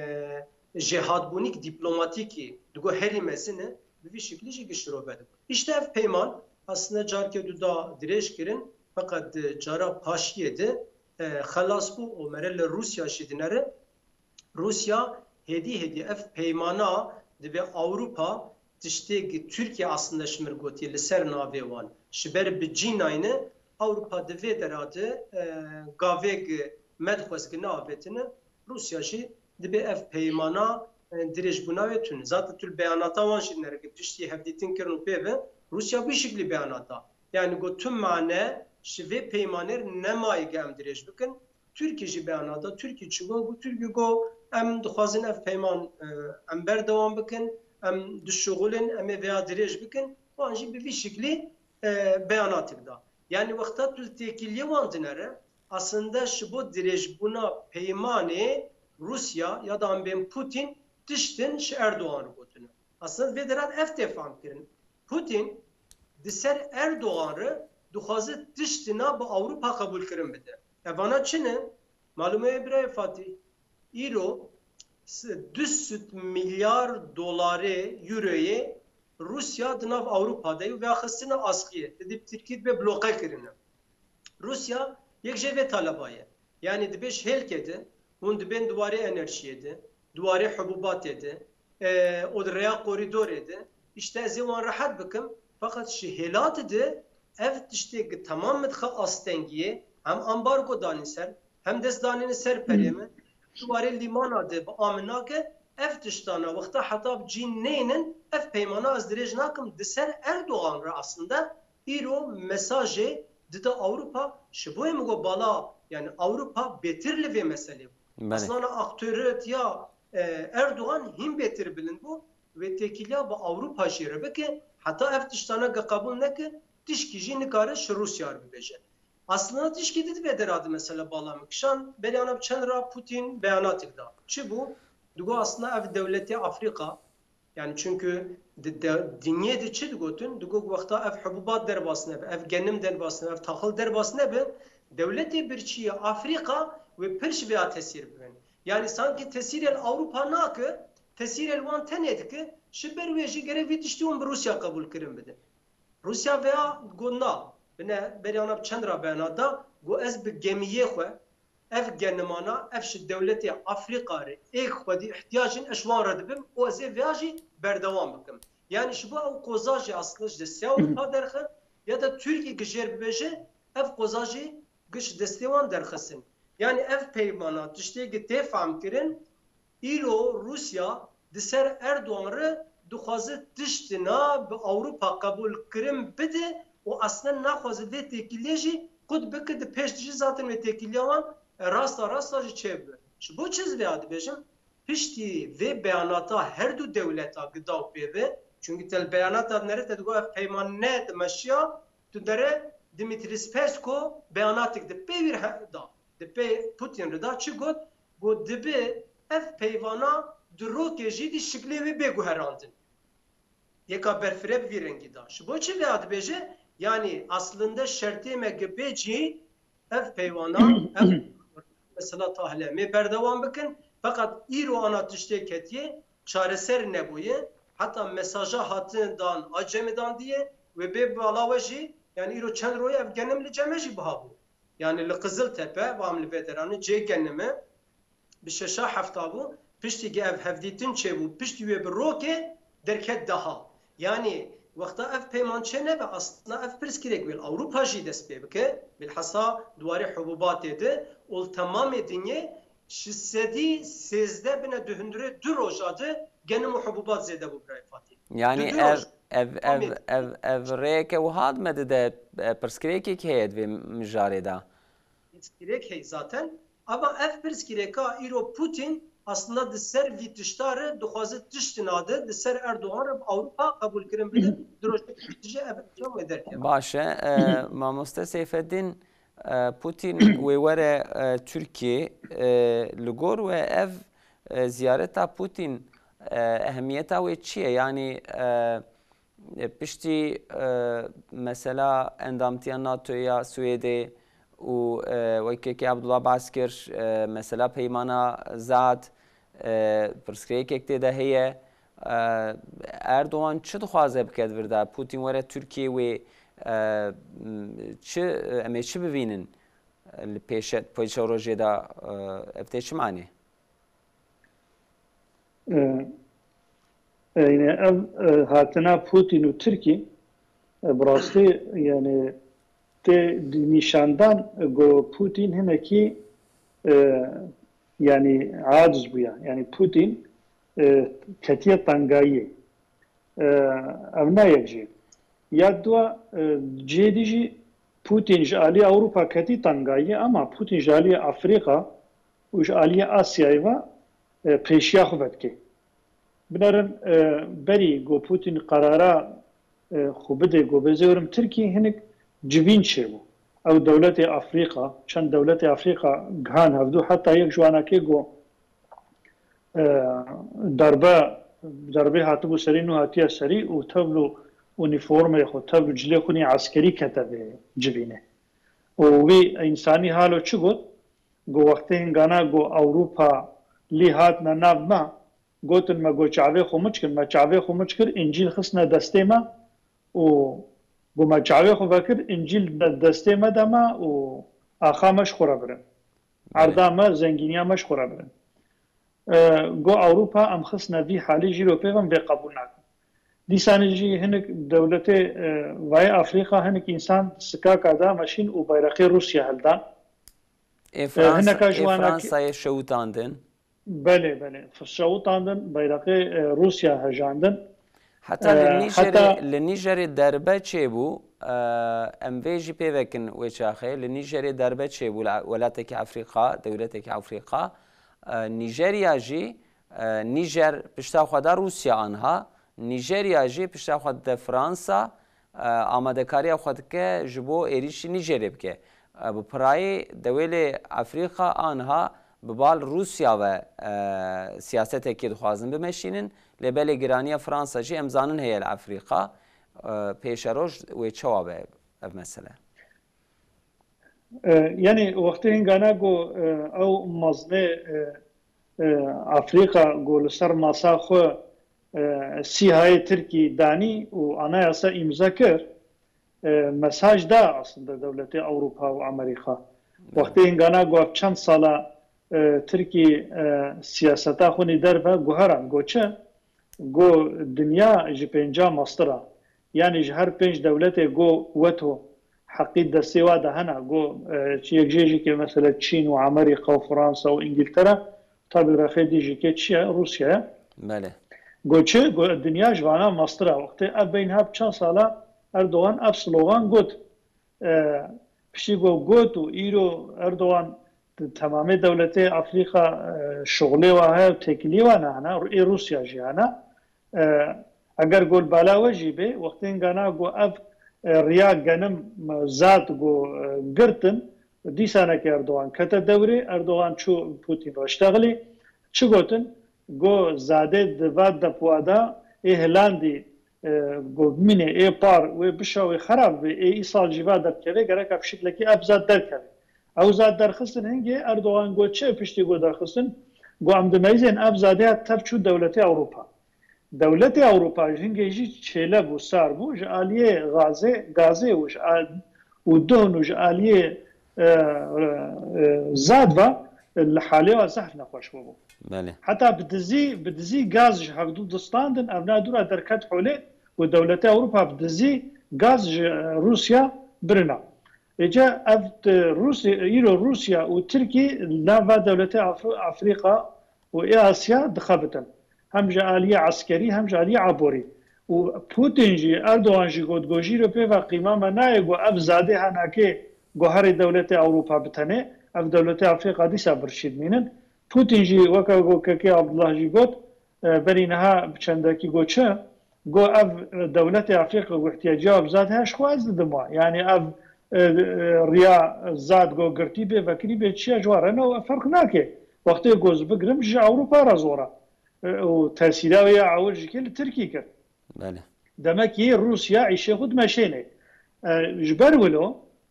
S2: jihad bunik diplomatiki. Dugo heri mesine bir şekilde geçiriyor bedim. İşte ev peyman aslında carke duda direş kirin. Fakat cara paşiyedi. Halas bu o merelle Rusya şidinere. Rusya hedi ev peymana ve Avrupa tişteki Türkiye aslında şmir gotiye ser navevan. Şiber bir cinayne Avrupa deve deradı gaveg medxwesgina avetine Rusya şi dibe ev peymana direş buna ve tün. Zaten tül beyanata van şidinere ki tişti hevditin kirun peve Rusya bir şekli beyanata. Yani tüm mane şive peymaner nemayı gem direş bikin. Türkiye ji beyanata Türkiye çugo bu Türkiye go em dixwazin ev peyman em berdevam bikin em dişşugulin em veya direş bikin. Van jî bir şekli beyanatı da. Yani vakta tül tekilye van dinere aslında şu bu direş buna peymane Rusya ya da ben Putin diştin şu Erdoğan'ı gotunu. Aslında ve derat ev tefam kirin. Putin diser Erdoğan'ı duhazı diştina bu Avrupa kabul kirin bide. Evana Çin'e malume birey Fatih ایرو 200 میلیارد دلار یوروی روسیا دناف اوروپا ده و خستنا اسقیه دیپ ترکیه به بلوکه کرنه روسیا یک جوه طلبایه yani dibeş helkede hun diben duvarı enerjiyedi duvarı hububat edi odreya koridor edi işte zaman rahat bakım fakat şehilat edi ev işte tamam mı astengiye hem ambargo daniser hem des danini ser periyeme duvarı liman adı aminake ev tiştana vakta hatta cinnenin ev peymana azdirej nakım deser Erdoğan ra aslında iro mesajı dida Avrupa şuboy mu bala yani Avrupa betirli ve mesele bu. Aslında aktörü ya Erdoğan him betir bilin bu ve tekilya bu Avrupa şehri beki hatta ev tiştana kabul ne ki tişkici nikare Rusya harbi beje. Aslında tişki dedi ve deradı mesela bağlamak. Şan beyanat çenra Putin beyanat ikda. Çi bu? Dugo aslında ev devleti Afrika yani çünkü dünyada çi dugo'tun dugo vakta ev hububat derbasına ev genim derbasına ev tahıl derbasına be devleti bir çiğ Afrika ve Perş veya tesir ben. Yani sanki tesirel Avrupa nakı tesirel van tenedki şiber ve jigere vitiştiğum Rusya kabul kırım bedi. Rusya veya gonna bine beyanat çendra beyanada go ez bir gemiye xwe ev genimana ev şi devleti Afrika re ek xwedi ihtiyacın eşvan radibim o ez viajı berdevam bikim. Yani şu bu kozajı aslında işte Avrupa derxe ya da Türkiye gijer beje ev kozajı güç destevan derxesin. Yani ev peymana tişteki tefam kirin İlo Rusya diser Erdoğan'ı duxazı tiştina bi Avrupa kabul kirin bide o aslında naxazı ve tekilleji kud bikid peştici zaten ve tekillevan rasta çevre. Şu bu çizvi adı bejim pişti ve beyanata her du devleta gıdav bebe çünkü tel beyanata nerede dugo ev peyman ne demeşya tündere Dimitris Pesko beyanatı de bir da de Putin rıda çıgot bu dibe ev peyvana droke jidi şikli ve begu herandın. Yeka berfire bir rengi da. Şu bu çi ve adı beje yani aslında şerti megebeci ev peyvana ev mesela tahle me berdevam bakın fakat İro anlatışte ketiye çareser ne buye hatta mesaja hatından acemiden diye ve be balavaji yani İro çendroya ev genemli cemeji bu. Yani li Kızıltepe ve amli veteranı C geneme bir şaşa hafta bu pişti ev hevditin çebu pişti ve bir roke derket daha. Yani vakta ev peymançene ve aslında ev priskirek vel Avrupa jî dest pê bike bilhassa duvarê hububatê de ol tamam edinye şisedî sêzde bine duhundurê du roja de genim hububat zêde bû birayê Fatî.
S1: Yani ev rêyeke wiha dime de pirsgirêkek heye divê mijarê de.
S2: Pirsgirêk hey zaten ama ev pirsgirêka îro Putin aslında ser vitiştarı duxazı tiştinadı de ser Erdoğan Avrupa kabul kirin bile droştici evet ederken.
S1: Başe mamoste Seyfeddin Putin ve were Türkiye ligor ve ev ziyareta Putin ehemmiyeta ve çiye yani pişti mesela endamtiya NATO'ya Sued'e و وەکێکی عەبدوڵڵا باس کرد مەسەلا پەیمانە زات پرسکرەیەکێک تێدا هەیە ئەردۆغان چ دixwaze بکات virda Putin were Tirkiye wê em ê çi bibînin li pêşa rojê de ev tê çi manê?
S3: Yani ev hatina Putin û Tirkiye bi rastî yani te nişandan go Putin hinekî yani aciz buya. Yani Putin ketiye tangayî ev nayek jî. Ya dua cêdî jî Putin ji aliyê Awropa ketî tangayî ama Putin ji aliyê Afrika û ji aliyê Asyayê ve pêşiya xwe vedike. Binarin berî go Putin qarara xwe bide go bezêwirim Tirkiye hinek civîn çêbû. Ew dewletê Afrika, çend dewletê Afrika gihan hevdû heta yek ji wanekê got darbê hatibû serî nû hatiye serî û tevlû uniformê xwe tevlû cilê xwe nê eskerî kete vê civînê. û wî însanî halo çi got? Got wextê hingana got Awropa لی هاتنا ناو ما گوتن ما گو چاوی خو مچ کرد ما چاوی خو مچ کرد انجیل خصنا دسته ما و گو ما چاوی خو فکر انجیل دسته ما دما و آخامش خورا برن عرضا ما زنگینیا مش خورا برن گو اوروپا ام خصنا وی حالی جیرو پیغم به قبول نکن دیسانی جی هنک دولت وای افریقا هنک انسان سکا کادا ماشین و بیرقی روسیا هلدان
S1: فرانسای شوتاندن
S3: بله بله شوتاندن بیرقی روسیا هجاندن
S1: حتی لنیجر دربه چه بو ام ویجی پیوکن وچاخه لنیجر دربه چه بو ولاتک افریقا دولتک افریقا نیجریا جی نیجر پشتا خدا روسیا آنها نیجریا جی پشتا خود فرانسا آماده کاری خود که جبو ایریش نیجری بکه بپرای دول افریقا آنها ببال روسیا و سیاست اکید خوازن بمشینن لبل گرانی فرانسا جی امزانن هیل افریقا پیش روش و چوابه مثلا
S3: یعنی وقتی هنگانا گو او مزنه افریقا گو لسر ماسا خو سیهای ترکی دانی و آنایاسا امضا کرد مساج دا aslında دولت اوروپا و امریکا وقتی هنگانا گو چند سالا ترکی سیاستا خونی در و گوهران گو چه گو دنیا جی پنجا مسترا یعنی جی هر پنج دولت گو وتو حقی دستی واده هنه گو یک جیجی که مثلا چین و امریکا و فرانسا و انگلترا طبعا رخی دیجی که چیه روسیه
S1: بله
S3: گو چه گو دنیا جوانا مسترا وقتی اب بین هب چند سالا اردوغان اب سلوغان گوت پشی گوت و ایرو اردوغان تمام دولت افریقا شغلی و های تکلی و نه ای روسیا جی هنه اگر گول بالا وجی به وقتی انگانا گو اب ریا گنم زاد گو گرتن دیسانه که اردوغان کتا دوری اردوغان چو پوتین رو اشتغلی چو گوتن گو زاده دواد دپوادا ای هلاندی گو منه ای پار و بشاوی خراب به ای سال جیوا دبکوه گره که بشکلکی اب زاد درکوه او زاد درخستن هنگی اردوغان گو چه پشتی گو درخستن گو امدمایزین اب زاده تف چو دولت اوروپا دولت اوروپا هنگی جی چهله بو سار بو جعالیه غازه و دون و جعالیه زاد و لحاله و زحف نخوش بو
S1: بله
S3: حتی بدزی گاز حقدو دستاندن ابنا دورا درکت حوله و دولت اوروپا بدزی گاز روسیا برنا اجا افت روسیا و ترکی نوا دولت افریقا و آسیا دخبتن هم جعالیه عسکری هم جعالیه عبوری و پوتین جی اردوغان جی گودگوژی رو پی و قیمه منای گو اف زاده هناکه گو هر دولت اوروپا بتنه اف دولت افریقا دیسا برشید مینن پوتین جی وکا گو که عبدالله جی گوت برینها بچندکی گو چه گو اف دولت افریقا گو احتیاجی اف زاده هش خواهد دما یعنی اف ریا زاد گو گرتی به وکری به چی جواره نو فرق ناکه وقتی گوز بگرم جی اوروپا را زوره و تأثیرها یا عوض كل تركي كر.
S1: بله.
S3: دمك هي روسيا عيشه خود ماشينه.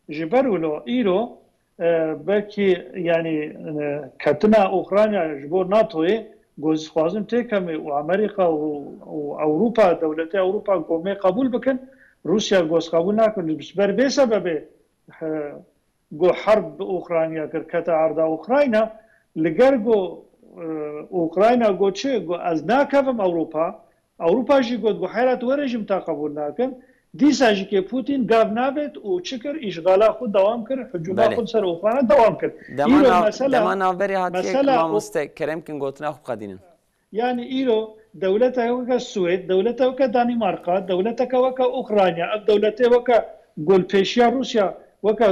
S3: جبرولو إيرو بلكي يعني كتنا أوكرانيا جبور ناتوي جوز خوازم تكمل وأمريكا وأوروبا دولة أوروبا قومي قبول بكن روسيا جوز قبول ناكن بسبب بسبب جو حرب أوكرانيا كركتا عرض أوكرانيا لجرجو اوکراینا گو چه گو از ناکفم اوروپا جی گو حیرت و رژیم تا قبول نکن دیسا جی که پوتین گاو نابد و چکر اشغالا خود دوام کرد حجوما خود سر اوکراینا دوام کرد
S1: دما نابری هاتیه که ما مستکرم کن گوتنا خوب قدینن
S3: یعنی ایرو دولتا وکا سوئد دولتا وکا دانمارکا دولتا وکا اوکراینیا اب دولتا وکا گل پیشیا روسیا وکا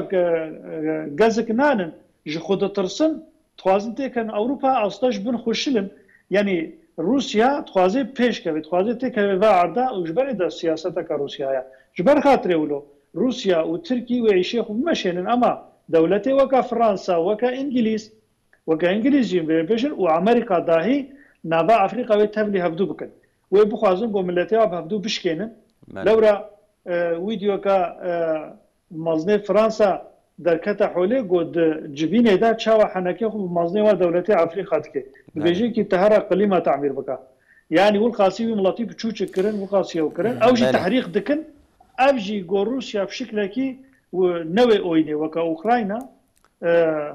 S3: گزک نانن جی خود ترسن توازن تکن اوروپا استاش بن خوشلن یعنی روسیا توازی پیش کرد توازی تکه و عرضه اجباری در سیاست کا روسیا جبر خاطر ولو روسیا و ترکی و عیشه خوب مشینن اما دولت وکا فرانسا وکا انگلیزی بهشن و امریکا داهی نوا افریقا و تبلی هفدو بکن و بخوازن گو ملتی ها هفدو بشکنن لورا ویدیو کا مزنه فرانسا دركتا حوله قد جبين دا تشاوى حنكي خو مازني ور دولتي افريقيا تكي بيجي كي تهرا قليمه تعمير بكا يعني والقاسي ملاتي بتشوش كرن والقاسي وكرن او جي تحريق دكن ابجي جو روسيا بشكل كي ونوي اويني وكا اوكرانيا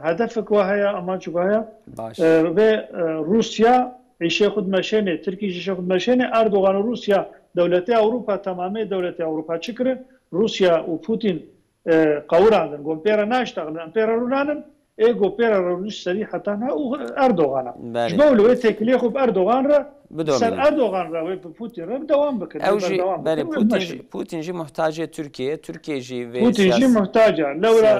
S3: هدفك وهي اما شو وهي روسيا ايش ياخذ مشانه تركيا ايش ياخذ مشانه اردوغان روسيا دولتي اوروبا تمامي دولتي اوروبا شكر روسيا وبوتين قوران غومبيرا ناشتغل امبيرا رونان اي غومبيرا رونش صريحه اردوغان جبولو تكليخو باردوغان را سر اردوغان را بوتين را دوام بكر
S1: او جي بالي بوتين جي محتاجه تركيا جي
S3: بوتين جي محتاجه لولا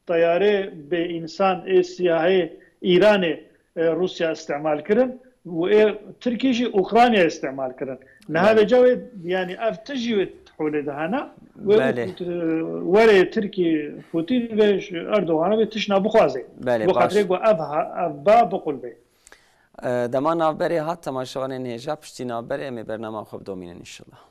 S3: طياره بانسان اي سياحي ايراني روسيا استعمال كرن وتركيا جي اوكرانيا استعمال كرن لهذا جوي يعني افتجوت حول دهانا ولا تركي بوتين ويش اردوغان بتشنا بخوازي بخاطر جو ابا بقول بي
S1: دمان نافبری هات تماشاوان نهجا پشتی نافبری امی برنامه خوب دومینن انشالله